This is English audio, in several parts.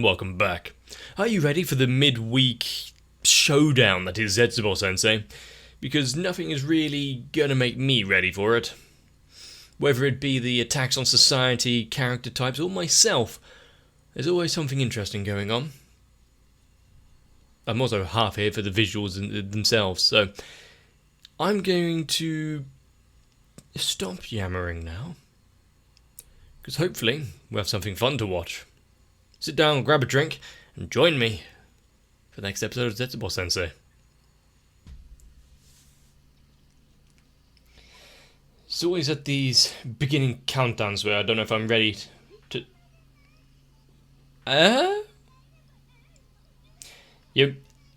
Welcome back. Are you ready for the midweek showdown that is Zetsubou Sensei? Because nothing is really gonna make me ready for it. Whether it be the attacks on society, character types, or myself, there's always something interesting going on. I'm also half here for the visuals themselves, so I'm going to stop yammering now, because hopefully we'll have something fun to watch. Sit down, grab a drink, and join me for the next episode of Zetsubou Sensei. It's always at these beginning countdowns where I don't know if I'm ready to...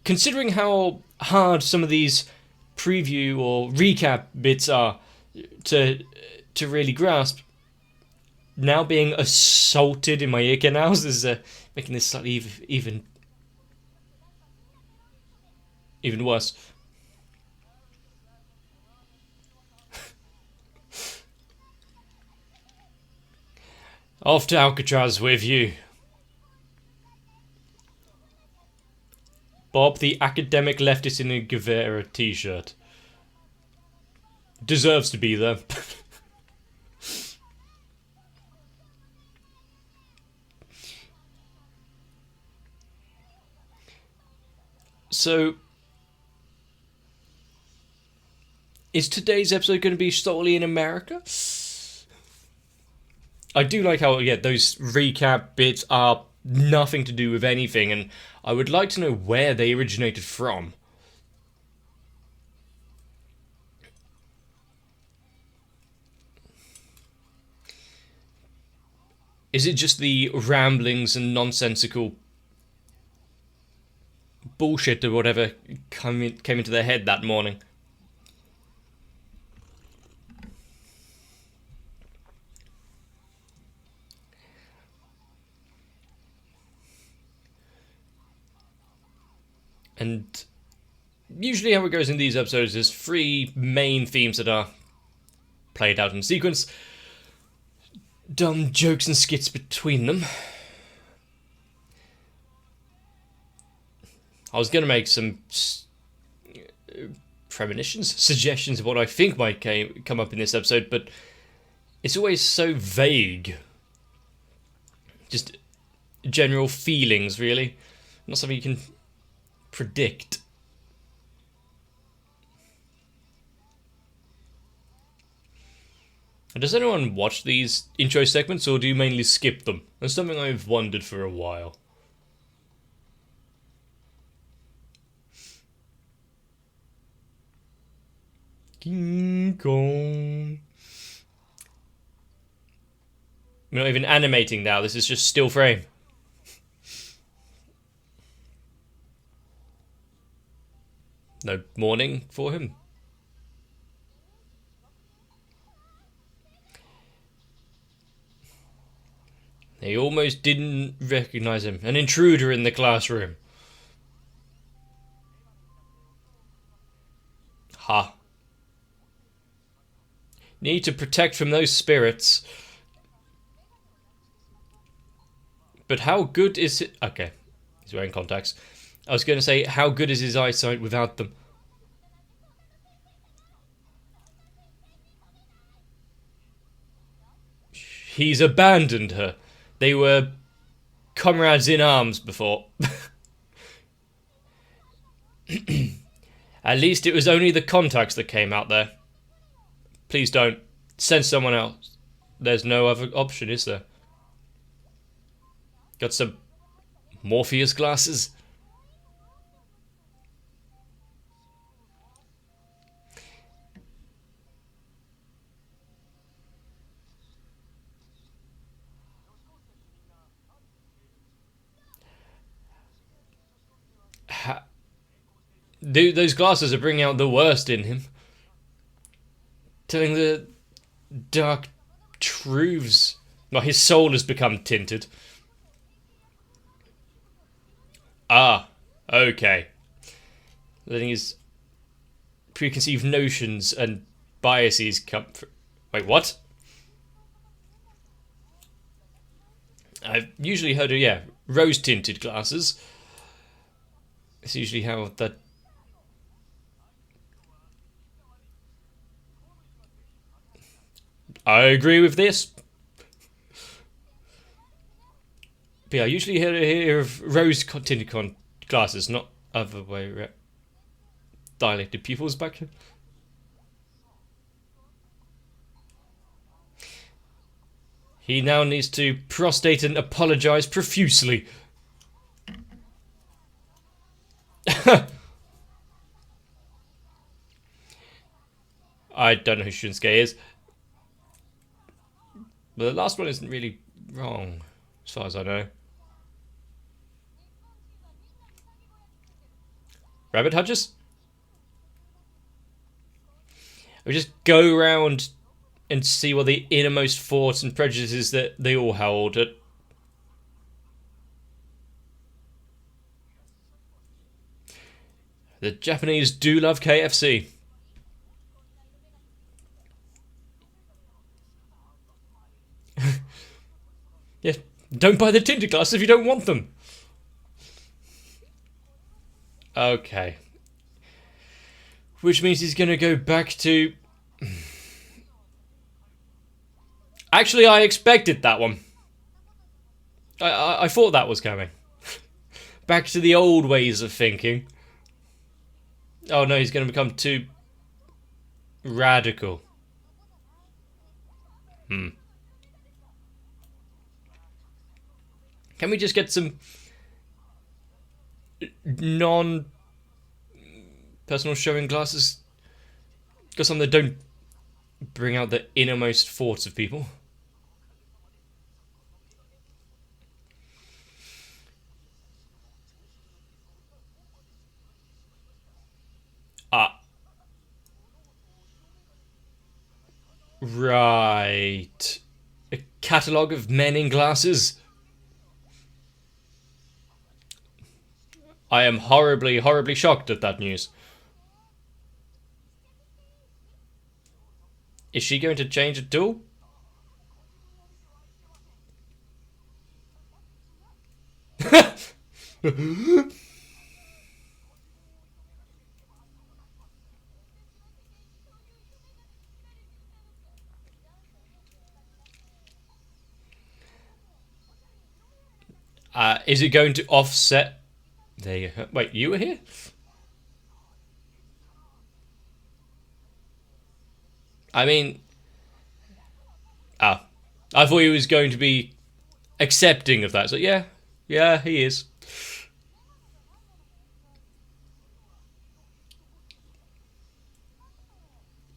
Considering how hard some of these preview or recap bits are to really grasp, now being assaulted in my ear canals is making this slightly even worse. Off to Alcatraz with you. Bob, the academic leftist in a Guevara t-shirt. Deserves to be there. So, is today's episode going to be solely in America? I do like how, those recap bits are nothing to do with anything, and I would like to know where they originated from. Is it just the ramblings and nonsensical bullshit or whatever came into their head that morning? And usually how it goes in these episodes is 3 main themes that are played out in sequence. Dumb jokes and skits between them. I was going to make some suggestions of what I think might come up in this episode, but it's always so vague. Just general feelings, really. Not something you can predict. Does anyone watch these intro segments, or do you mainly skip them? That's something I've wondered for a while. King Kong. We're not even animating now, this is just still frame. No mourning for him. They almost didn't recognize him. An intruder in the classroom. Ha. Need to protect from those spirits. But how good is it? Okay, he's wearing contacts. I was going to say, how good is his eyesight without them? He's abandoned her. They were comrades in arms before. At least it was only the contacts that came out there. Please don't. Send someone else. There's no other option, is there? Got some Morpheus glasses? Those glasses are bringing out the worst in him. Telling the dark truths. Well, his soul has become tinted. Ah, okay. Letting his preconceived notions and biases come... Wait, what? I've usually heard of, rose-tinted glasses. It's usually how that... I agree with this. But yeah, I usually hear of rose-tinted glasses, not other way around. Dilated pupils back here. He now needs to prostate and apologise profusely. I don't know who Shunsuke is. But the last one isn't really wrong, as far as I know. Rabbit Hutchers? We just go around and see what the innermost thoughts and prejudices that they all hold. The Japanese do love KFC. Yeah, don't buy the tinted glasses if you don't want them. Okay. Which means he's going to go back to... Actually, I expected that one. I thought that was coming. Back to the old ways of thinking. Oh no, he's going to become too... radical. Can we just get some... non-personal showing glasses? Got some that don't bring out the innermost thoughts of people. Right. A catalogue of men in glasses. I am horribly, horribly shocked at that news. Is she going to change at all? Is it going to offset? There you go. Wait, you were here? I mean... I thought he was going to be accepting of that. So yeah, he is.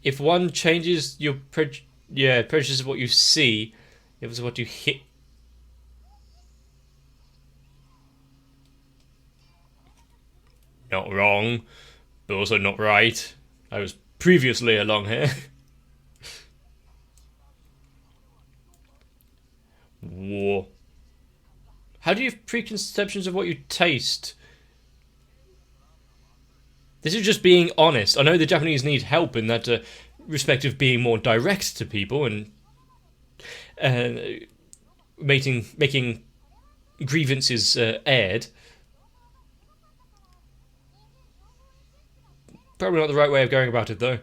If one changes your prejudice of what you see, it was what you hit. Not wrong, but also not right. I was previously a long hair. War. How do you have preconceptions of what you taste? This is just being honest. I know the Japanese need help in that respect of being more direct to people and making grievances aired. Probably not the right way of going about it, though.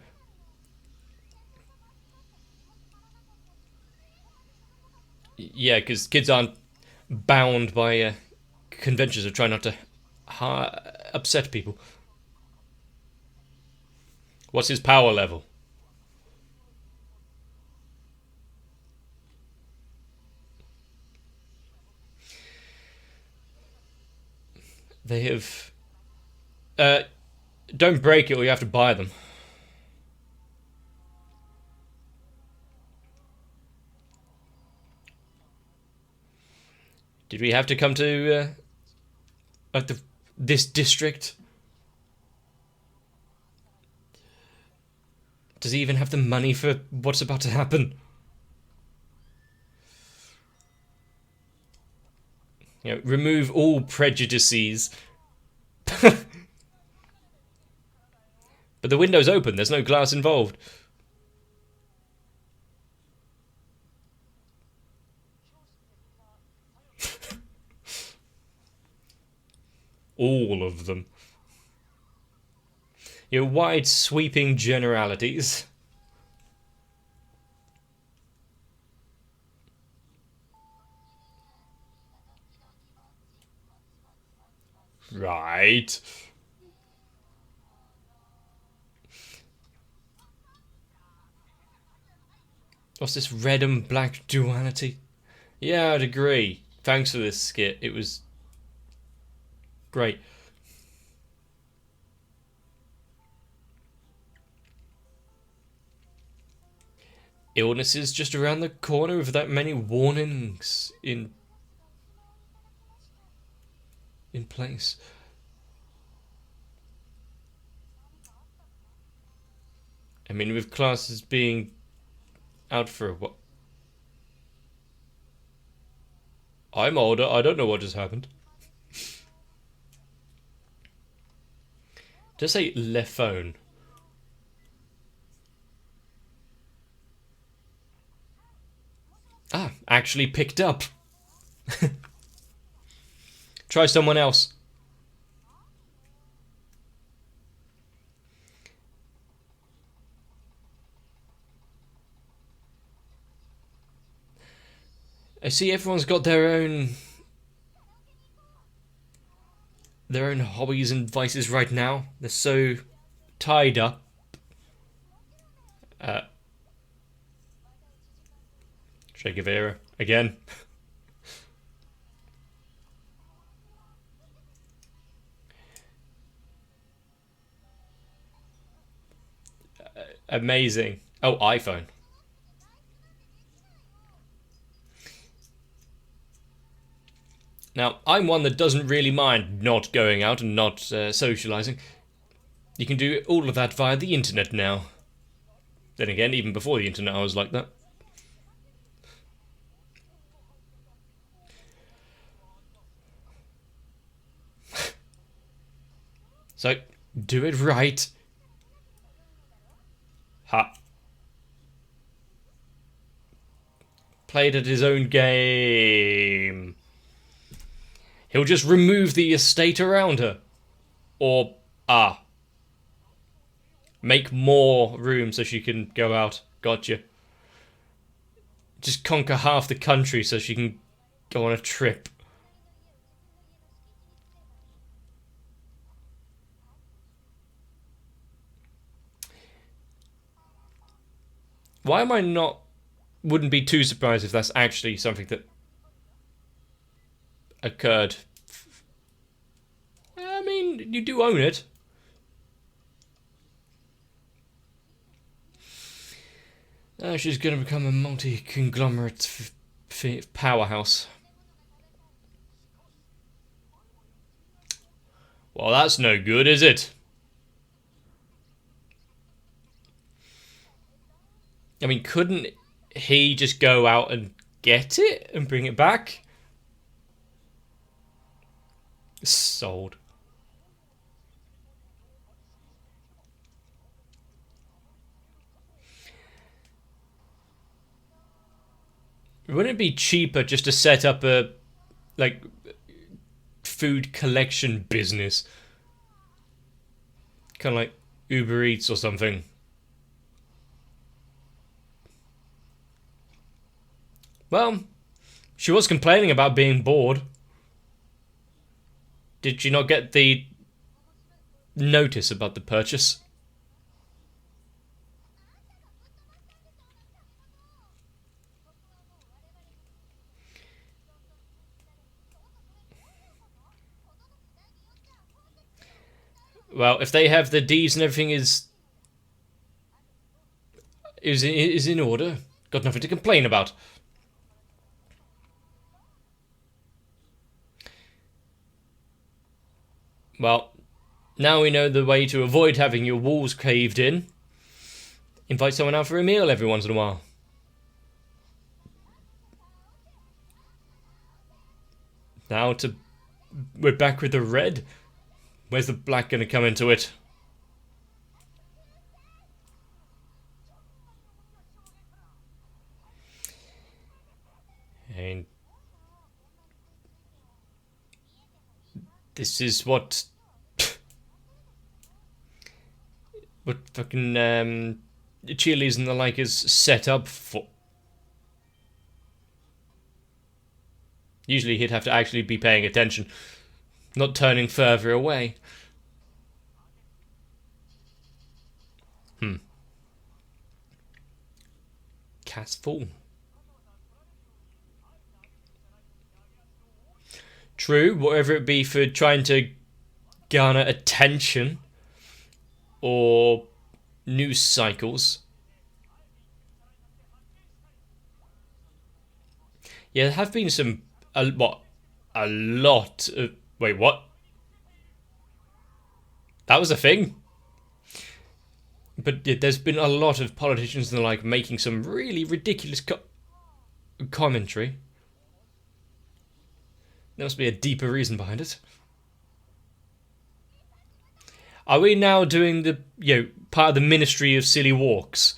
Yeah, because kids aren't bound by conventions of trying not to upset people. What's his power level? They have... don't break it or you have to buy them. Did we have to come to this district? Does he even have the money for what's about to happen? You know, remove all prejudices. But the window's open, there's no glass involved. All of them. Your wide sweeping generalities. Right. What's this red and black duality? Yeah, I'd agree. Thanks for this skit. It was great. Illnesses just around the corner with that many warnings in place. I mean, with classes being out for a what? I'm older. I don't know what just happened. Just say le phone. Ah, actually picked up. Try someone else. I see everyone's got their own hobbies and vices right now. They're so tied up. Che Guevara again. Amazing. Oh, iPhone. Now, I'm one that doesn't really mind not going out and not socialising. You can do all of that via the internet now. Then again, even before the internet, I was like that. So, do it right. Ha. Played at his own game. He'll just remove the estate around her. Or, make more room so she can go out. Gotcha. Just conquer half the country so she can go on a trip. Why am I not... Wouldn't be too surprised if that's actually something that occurred. I mean, you do own it. She's going to become a multi-conglomerate powerhouse. Well, that's no good, is it? I mean, couldn't he just go out and get it and bring it back? Sold. Wouldn't it be cheaper just to set up a, like, food collection business? Kind of like Uber Eats or something. Well, she was complaining about being bored. Did she not get the notice about the purchase? Well, if they have the deeds and everything is in order, got nothing to complain about. Well, now we know the way to avoid having your walls caved in. Invite someone out for a meal every once in a while. Now we're back with the red. Where's the black going to come into it? And This is what fucking cheerleaders and the like is set up for. Usually he'd have to actually be paying attention, not turning further away. Cast fall. True, whatever it be for trying to garner attention or news cycles. Yeah, there have been a lot of... Wait, what? That was a thing? But yeah, there's been a lot of politicians and the like making some really ridiculous commentary. There must be a deeper reason behind it. Are we now doing the, part of the Ministry of Silly Walks?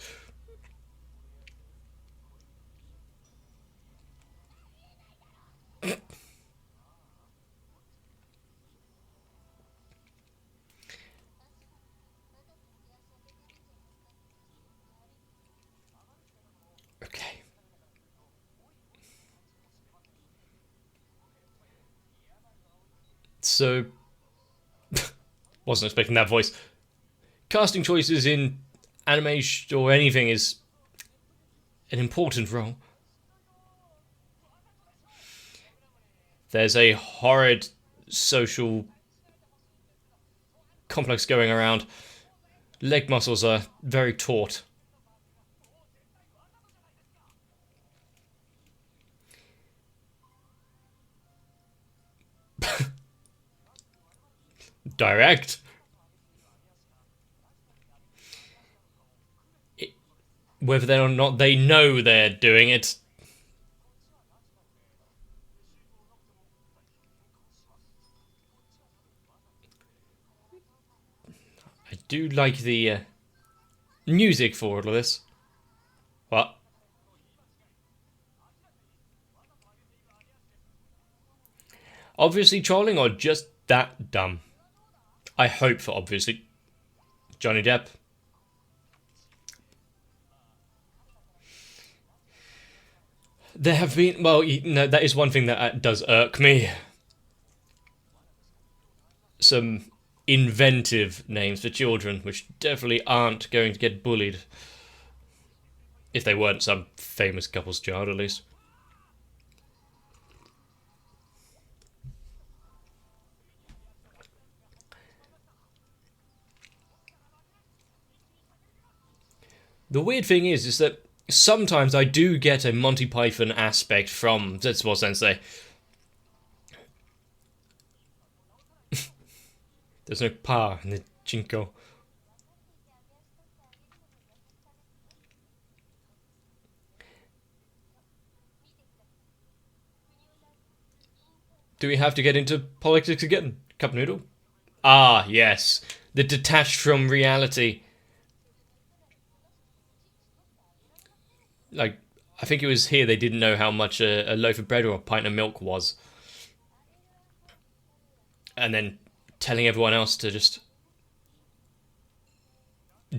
Okay. So, wasn't expecting that voice. Casting choices in animation or anything is an important role. There's a horrid social complex going around. Leg muscles are very taut. Direct. Whether or not they know they're doing it. I do like the music for all of this. What? Obviously trolling or just that dumb? I hope for obviously. Johnny Depp. There have been... Well, that is one thing that does irk me. Some inventive names for children, which definitely aren't going to get bullied. If they weren't some famous couple's child, at least. The weird thing is that sometimes I do get a Monty Python aspect from Zetsubou Sensei. There's no pa in the Jinko. Do we have to get into politics again? Cup noodle? Ah, yes. The detached from reality. Like, I think it was here they didn't know how much a loaf of bread or a pint of milk was. And then telling everyone else to just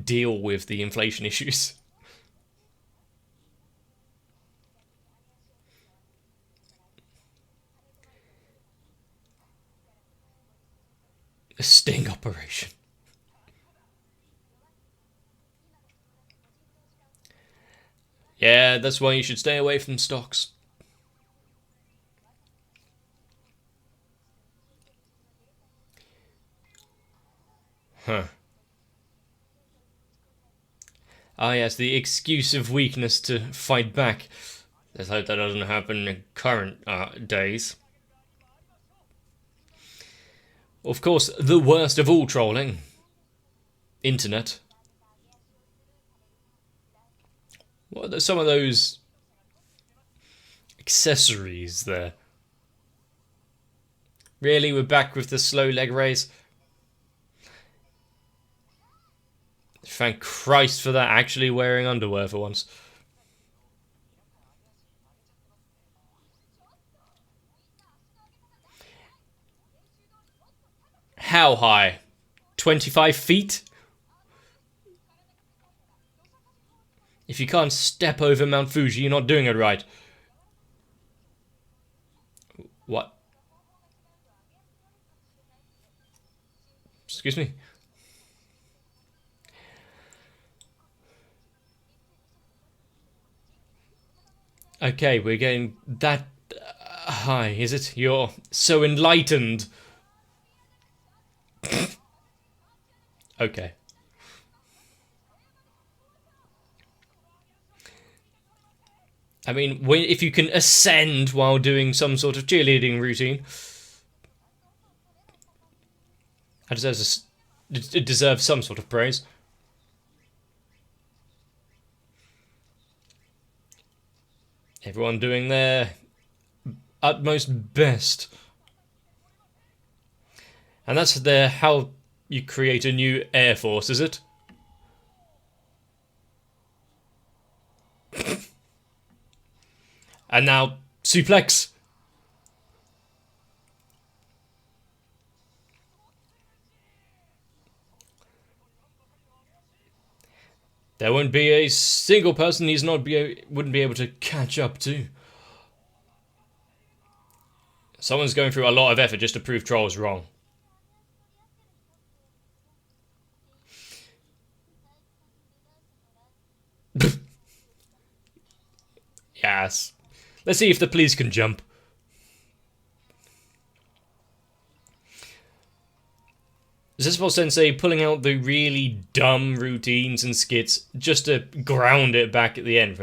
deal with the inflation issues. A sting operation. Yeah, that's why you should stay away from stocks. Huh. Ah, yes, the excuse of weakness to fight back. Let's hope that doesn't happen in current days. Of course, the worst of all trolling. Internet. What are some of those accessories there? Really, we're back with the slow leg raise? Thank Christ for that, actually wearing underwear for once. how high? 25 feet? If you can't step over Mount Fuji, you're not doing it right. What? Excuse me? Okay, we're getting that high, is it? You're so enlightened. Okay. I mean, if you can ascend while doing some sort of cheerleading routine, it deserves some sort of praise. Everyone doing their utmost best. And that's how you create a new air force, is it? And now, suplex. There won't be a single person wouldn't be able to catch up to. Someone's going through a lot of effort just to prove Troll's wrong. Yes. Let's see if the police can jump. Zetsubou Sensei pulling out the really dumb routines and skits just to ground it back at the end.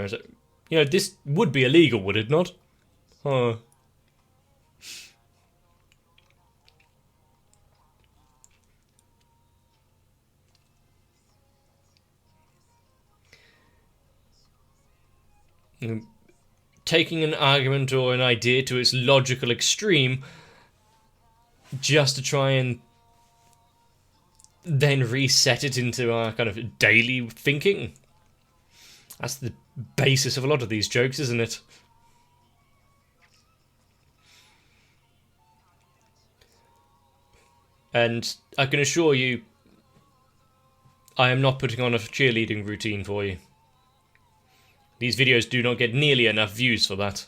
You know, this would be illegal, would it not? Huh. Taking an argument or an idea to its logical extreme just to try and then reset it into our kind of daily thinking. That's the basis of a lot of these jokes, isn't it? And I can assure you, I am not putting on a cheerleading routine for you. These videos do not get nearly enough views for that.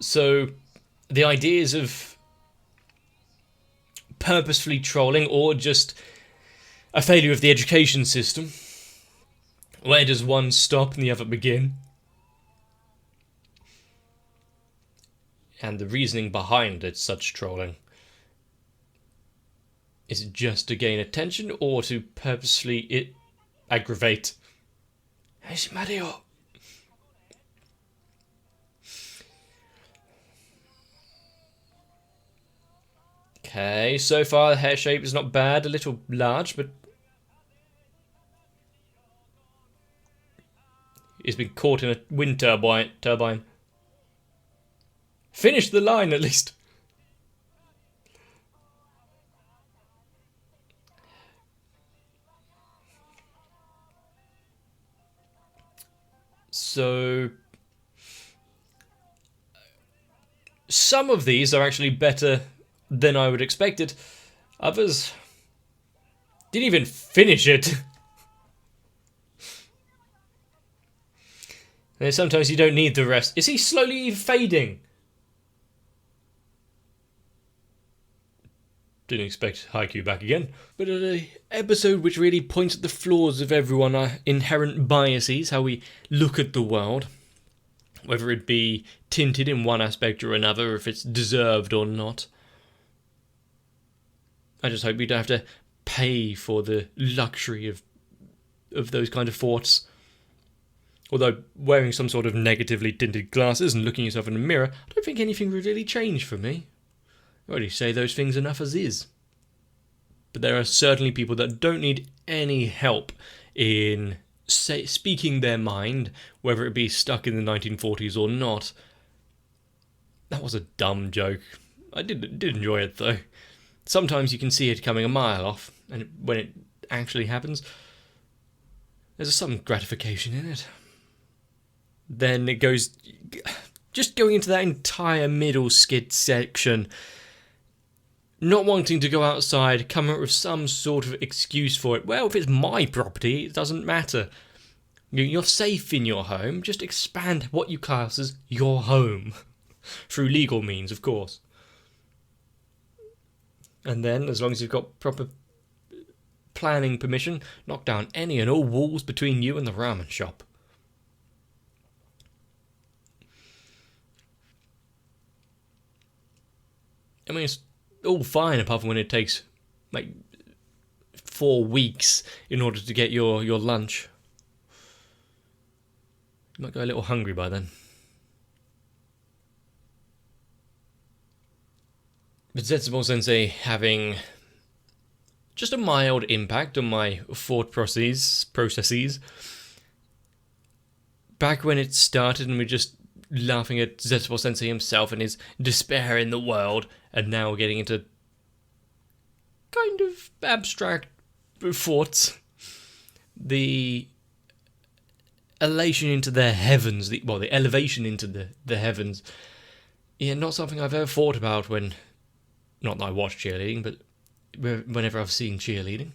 So, the ideas of purposefully trolling or just a failure of the education system. Where does one stop and the other begin? And the reasoning behind it, such trolling. Is it just to gain attention or to purposely aggravate? Hey, Mario. Okay, so far the hair shape is not bad, a little large, but he's been caught in a wind turbine. Finish the line at least. So some of these are actually better than I would expect it. Others didn't even finish it. And sometimes you don't need the rest. Is he slowly fading? Didn't expect Haikyuu back again. But an episode which really points at the flaws of everyone, our inherent biases, how we look at the world. Whether it be tinted in one aspect or another, if it's deserved or not. I just hope we don't have to pay for the luxury of those kind of thoughts. Although, wearing some sort of negatively tinted glasses and looking yourself in the mirror, I don't think anything would really change for me. I already say those things enough as is. But there are certainly people that don't need any help in speaking their mind, whether it be stuck in the 1940s or not. That was a dumb joke. I did enjoy it, though. sometimes you can see it coming a mile off, and when it actually happens, there's some gratification in it. Then it goes, just going into that entire middle skid section, not wanting to go outside, coming up with some sort of excuse for it. Well, if it's my property, it doesn't matter. You're safe in your home, just expand what you class as your home. Through legal means, of course. And then, as long as you've got proper planning permission, knock down any and all walls between you and the ramen shop. I mean, it's all fine apart from when it takes like 4 weeks in order to get your lunch. You might go a little hungry by then. But Zetsubou Sensei having just a mild impact on my thought processes. Back when it started and we're just laughing at Zetsubou Sensei himself and his despair in the world, and now we're getting into kind of abstract thoughts. The elation into the heavens, the elevation into the heavens. Yeah, not something I've ever thought about when, not that I watch cheerleading, but whenever I've seen cheerleading.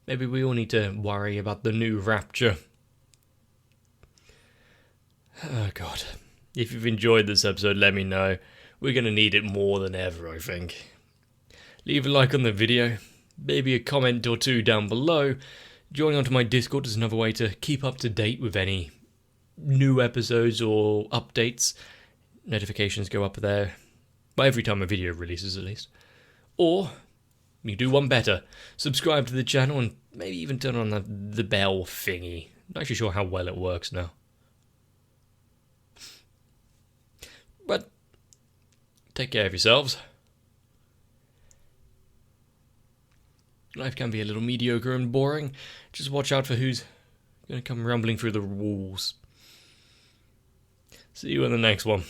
Maybe we all need to worry about the new rapture. Oh god. If you've enjoyed this episode, let me know. We're going to need it more than ever, I think. Leave a like on the video, maybe a comment or two down below. Joining onto my Discord is another way to keep up to date with any new episodes or updates. Notifications go up there, but every time a video releases at least. Or, you do one better, subscribe to the channel and maybe even turn on the bell thingy. Not actually sure how well it works now. But, take care of yourselves. Life can be a little mediocre and boring. Just watch out for who's going to come rumbling through the walls. See you in the next one.